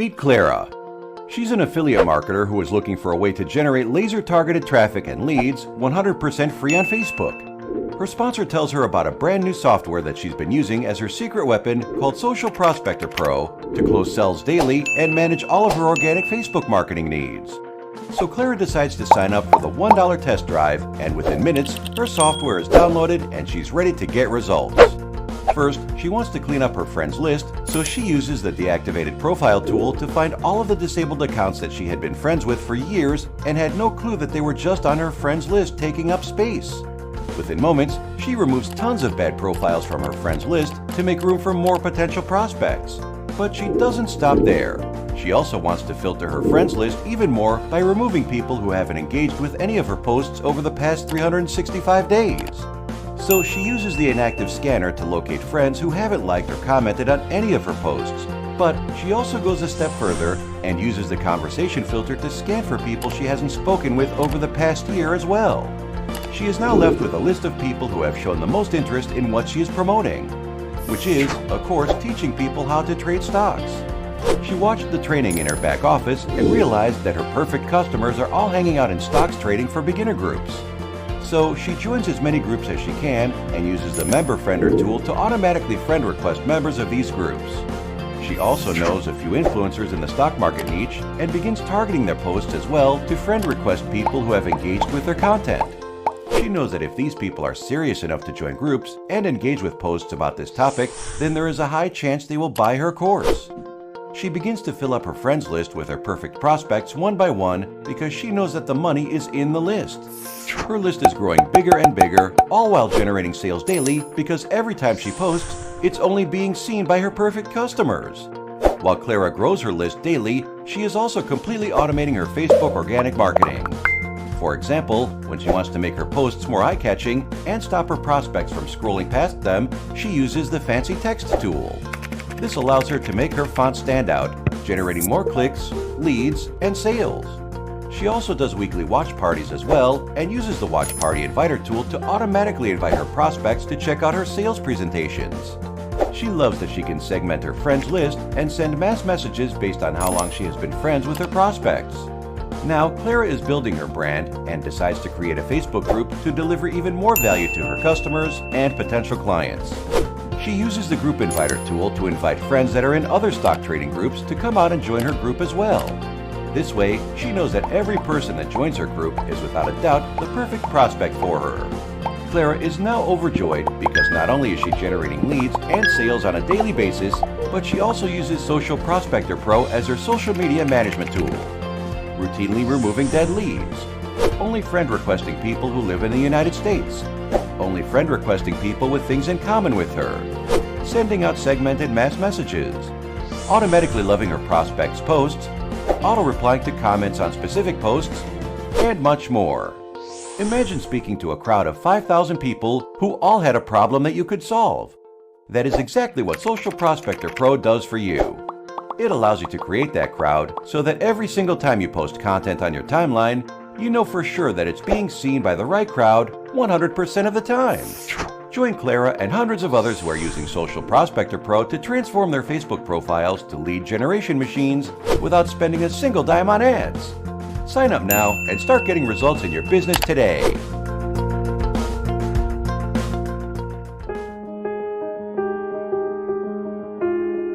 Meet Clara. She's an affiliate marketer who is looking for a way to generate laser-targeted traffic and leads 100% free on Facebook. Her sponsor tells her about a brand new software that she's been using as her secret weapon called Social Prospector Pro to close sales daily and manage all of her organic Facebook marketing needs. So Clara decides to sign up for the $1 test drive, and within minutes, her software is downloaded and she's ready to get results. First, she wants to clean up her friends list, so she uses the deactivated profile tool to find all of the disabled accounts that she had been friends with for years and had no clue that they were just on her friends list taking up space. Within moments, she removes tons of bad profiles from her friends list to make room for more potential prospects. But she doesn't stop there. She also wants to filter her friends list even more by removing people who haven't engaged with any of her posts over the past 365 days. So she uses the inactive scanner to locate friends who haven't liked or commented on any of her posts. But she also goes a step further and uses the conversation filter to scan for people she hasn't spoken with over the past year as well. She is now left with a list of people who have shown the most interest in what she is promoting, which is, of course, teaching people how to trade stocks. She watched the training in her back office and realized that her perfect customers are all hanging out in stocks trading for beginner groups. So she joins as many groups as she can and uses the Member Friender tool to automatically friend request members of these groups. She also knows a few influencers in the stock market niche and begins targeting their posts as well to friend request people who have engaged with their content. She knows that if these people are serious enough to join groups and engage with posts about this topic, then there is a high chance they will buy her course. She begins to fill up her friends list with her perfect prospects one by one because she knows that the money is in the list. Her list is growing bigger and bigger, all while generating sales daily because every time she posts, it's only being seen by her perfect customers. While Clara grows her list daily, she is also completely automating her Facebook organic marketing. For example, when she wants to make her posts more eye-catching and stop her prospects from scrolling past them, she uses the fancy text tool. This allows her to make her font stand out, generating more clicks, leads, and sales. She also does weekly watch parties as well and uses the Watch Party Inviter tool to automatically invite her prospects to check out her sales presentations. She loves that she can segment her friends list and send mass messages based on how long she has been friends with her prospects. Now, Clara is building her brand and decides to create a Facebook group to deliver even more value to her customers and potential clients. She uses the Group Inviter tool to invite friends that are in other stock trading groups to come out and join her group as well. This way, she knows that every person that joins her group is without a doubt the perfect prospect for her. Clara is now overjoyed because not only is she generating leads and sales on a daily basis, but she also uses Social Prospector Pro as her social media management tool, routinely removing dead leads, only friend requesting people who live in the United States, only friend requesting people with things in common with her, sending out segmented mass messages, automatically loving her prospects' posts, auto-replying to comments on specific posts, and much more. Imagine speaking to a crowd of 5,000 people who all had a problem that you could solve. That is exactly what Social Prospector Pro does for you. It allows you to create that crowd so that every single time you post content on your timeline, you know for sure that it's being seen by the right crowd 100% of the time. Join Clara and hundreds of others who are using Social Prospector Pro to transform their Facebook profiles to lead generation machines without spending a single dime on ads. Sign up now and start getting results in your business today.